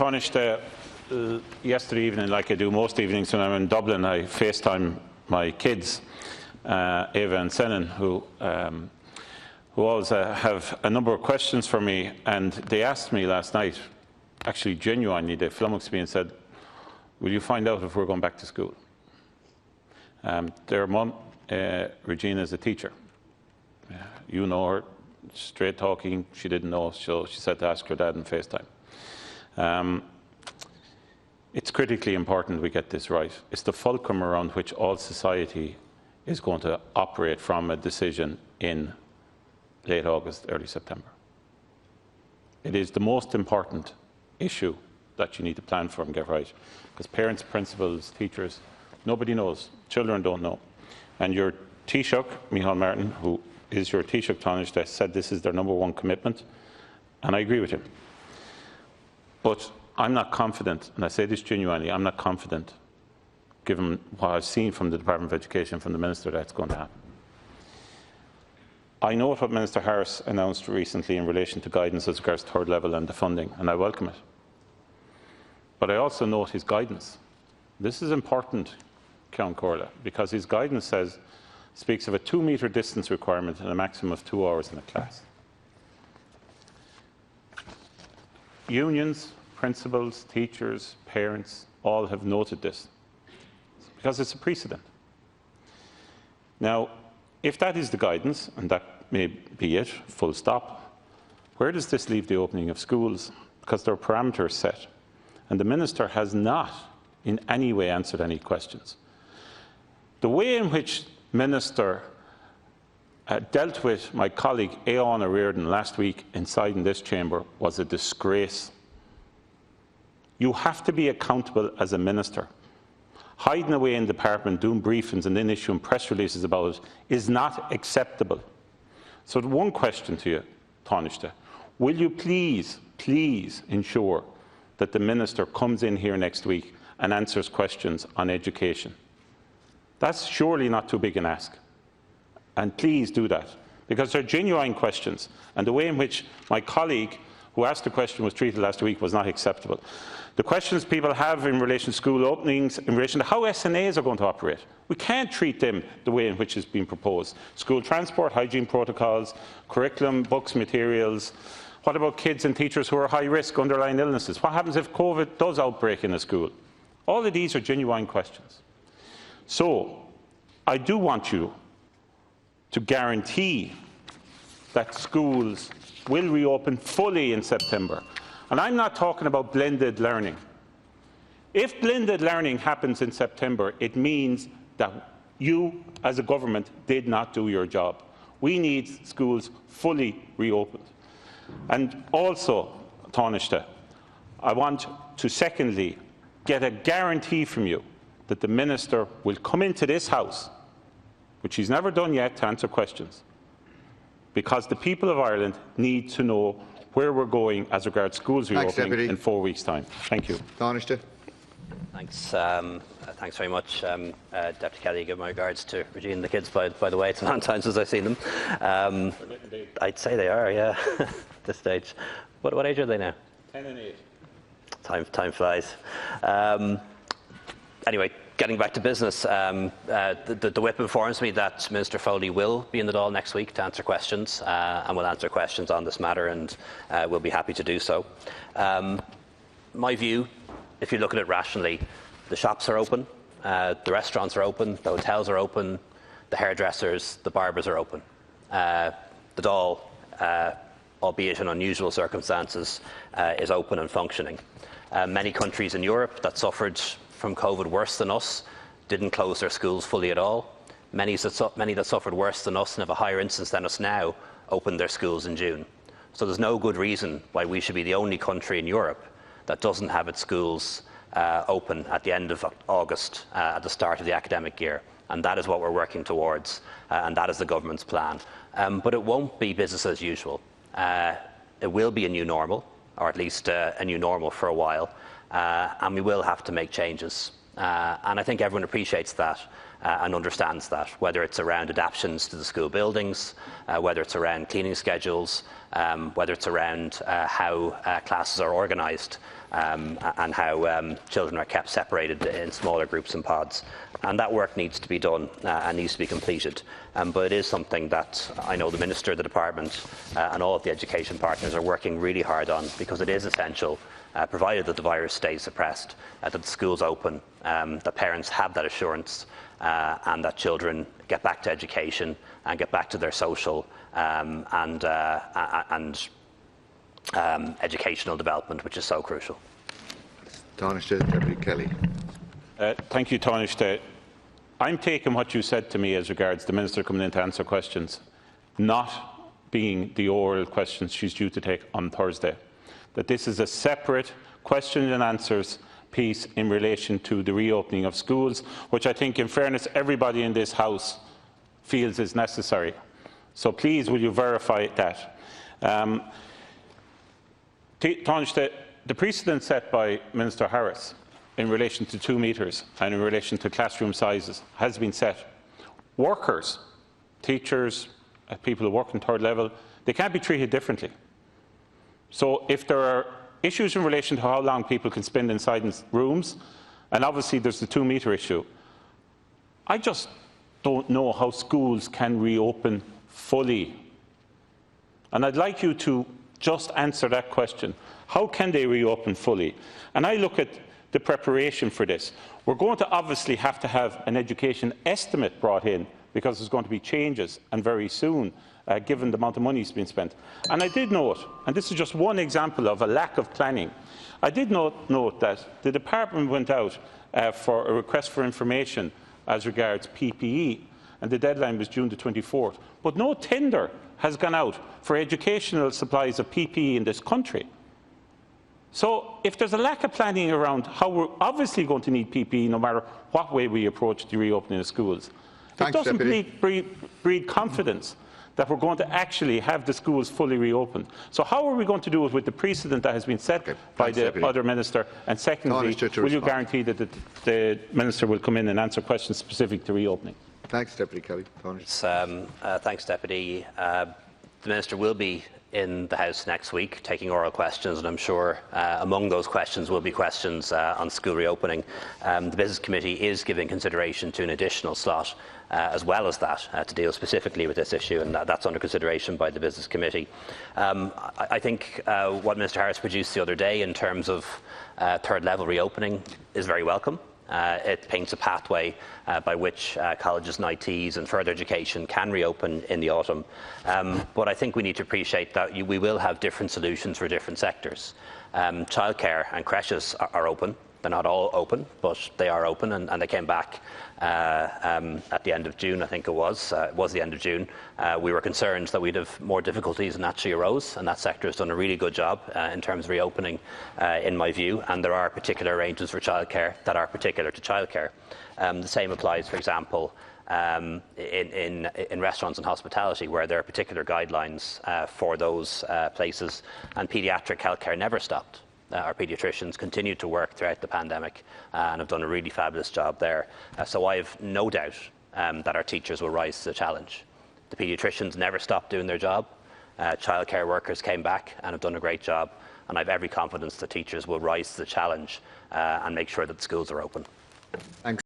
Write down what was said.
Tánaiste, yesterday evening, like I do most evenings when I'm in Dublin, I FaceTime my kids, Ava and Senan, who always have a number of questions for me, and they asked me last night, actually genuinely, they flummoxed me and said, will you find out if we're going back to school? Their mum, Regina, is a teacher. You know her, straight talking, she didn't know, so she said to ask her dad on FaceTime. It's critically important we get this right. It's the fulcrum around which all society is going to operate from a decision in late August, early September. It is the most important issue that you need to plan for and get right. Because parents, principals, teachers, nobody knows. Children don't know. And your Taoiseach, Micheál Martin, who is your Taoiseach, Tánaiste, said this is their #1 commitment, and I agree with him. But I'm not confident, and I say this genuinely, I'm not confident, given what I've seen from the Department of Education, from the Minister, that's going to happen. I know what Minister Harris announced recently in relation to guidance as regards third level and the funding, and I welcome it. But I also note his guidance. This is important, Ceann Comhairle, because his guidance speaks of a 2-metre distance requirement and a maximum of 2 hours in a class. Unions, principals, teachers, parents, all have noted this, because it's a precedent. Now, if that is the guidance, and that may be it, full stop, where does this leave the opening of schools? Because there are parameters set, and the Minister has not in any way answered any questions. The way in which Minister dealt with my colleague Éireann Éireann last week inside in this chamber was a disgrace. You have to be accountable as a minister. Hiding away in the department, doing briefings and then issuing press releases about it is not acceptable. So one question to you, Tánaiste, will you please ensure that the Minister comes in here next week and answers questions on education? That's surely not too big an ask. And please do that, because they're genuine questions, and the way in which my colleague who asked the question was treated last week was not acceptable. The questions people have in relation to school openings, in relation to how SNAs are going to operate, we can't treat them the way in which is being proposed. School transport, hygiene protocols, curriculum, books, materials. What about kids and teachers who are high risk, underlying illnesses? What happens if COVID does outbreak in a school? All of these are genuine questions. So, I do want you to guarantee that schools will reopen fully in September. And I'm not talking about blended learning. If blended learning happens in September, it means that you, as a government, did not do your job. We need schools fully reopened. And also, Tánaiste, I want to secondly get a guarantee from you that the Minister will come into this House, which he's never done yet, to answer questions, because the people of Ireland need to know where we're going as regards schools reopening in 4 weeks' time. Thank you. Tánaiste. Thanks. Thanks very much, Deputy Kelly. Give my regards to Regina and the kids. By the way, it's a long time since I've seen them. I'd say they are, yeah, at this stage. What age are they now? 10 and 8. Time flies. Anyway, getting back to business, the Whip informs me that Minister Foley will be in the Dáil next week to answer questions, and will answer questions on this matter, and will be happy to do so. My view, if you look at it rationally, the shops are open, the restaurants are open, the hotels are open, the hairdressers, the barbers are open. The Dáil, albeit in unusual circumstances, is open and functioning. Many countries in Europe that suffered from COVID worse than us didn't close their schools fully at all. Many that suffered worse than us and have a higher incidence than us now opened their schools in June. So there's no good reason why we should be the only country in Europe that doesn't have its schools open at the end of August, at the start of the academic year. And that is what we're working towards, and that is the government's plan. But it won't be business as usual. It will be a new normal, or at least a new normal for a while. And we will have to make changes. And I think everyone appreciates that and understands that, whether it's around adaptations to the school buildings, whether it's around cleaning schedules, whether it's around how classes are organised. and how children are kept separated in smaller groups and pods. And that work needs to be done and needs to be completed. But it is something that I know the Minister, the Department and all of the education partners are working really hard on, because it is essential, provided that the virus stays suppressed, that the schools open, that parents have that assurance, and that children get back to education and get back to their social and educational development, which is so crucial. Taoiseach Deputy Kelly. Thank you, Taoiseach. I'm taking what you said to me as regards the Minister coming in to answer questions, not being the oral questions she's due to take on Thursday. That this is a separate question and answers piece in relation to the reopening of schools, which I think, in fairness, everybody in this House feels is necessary. So please, will you verify that? Taoiseach, the precedent set by Minister Harris in relation to 2 metres and in relation to classroom sizes has been set. Workers, teachers, people who work in third level, they can't be treated differently. So if there are issues in relation to how long people can spend inside rooms, and obviously there's the 2 metre issue, I just don't know how schools can reopen fully. And I'd like you to just answer that question. How can they reopen fully? And I look at the preparation for this. We're going to obviously have to have an education estimate brought in, because there's going to be changes, and very soon, given the amount of money that's been spent. And I did note, and this is just one example of a lack of planning, I did note that the department went out for a request for information as regards PPE, and the deadline was June the 24th. But no tender has gone out for educational supplies of PPE in this country. So if there's a lack of planning around how we're obviously going to need PPE no matter what way we approach the reopening of schools, it doesn't breed confidence that we're going to actually have the schools fully reopened. So how are we going to do it with the precedent that has been set by the other Minister? And secondly, will you guarantee that the Minister will come in and answer questions specific to reopening? Thanks, Deputy Kelly. Thanks, Deputy. The Minister will be in the House next week taking oral questions, and I'm sure among those questions will be questions on school reopening. The Business Committee is giving consideration to an additional slot as well as that to deal specifically with this issue, and that's under consideration by the Business Committee. I think what Minister Harris produced the other day in terms of third level reopening is very welcome. It paints a pathway by which colleges and ITs and further education can reopen in the autumn. But I think we need to appreciate that we will have different solutions for different sectors. Childcare and creches are open. They're not all open, but they are open, and they came back at the end of June, I think it was the end of June. We were concerned that we'd have more difficulties, and actually arose, and that sector has done a really good job in terms of reopening, in my view, and there are particular arrangements for childcare that are particular to childcare. The same applies, for example, in restaurants and hospitality, where there are particular guidelines for those places, and paediatric healthcare never stopped. Our paediatricians continued to work throughout the pandemic and have done a really fabulous job there. So I have no doubt that our teachers will rise to the challenge. The paediatricians never stopped doing their job. Childcare workers came back and have done a great job, and I have every confidence that teachers will rise to the challenge and make sure that the schools are open. Thanks.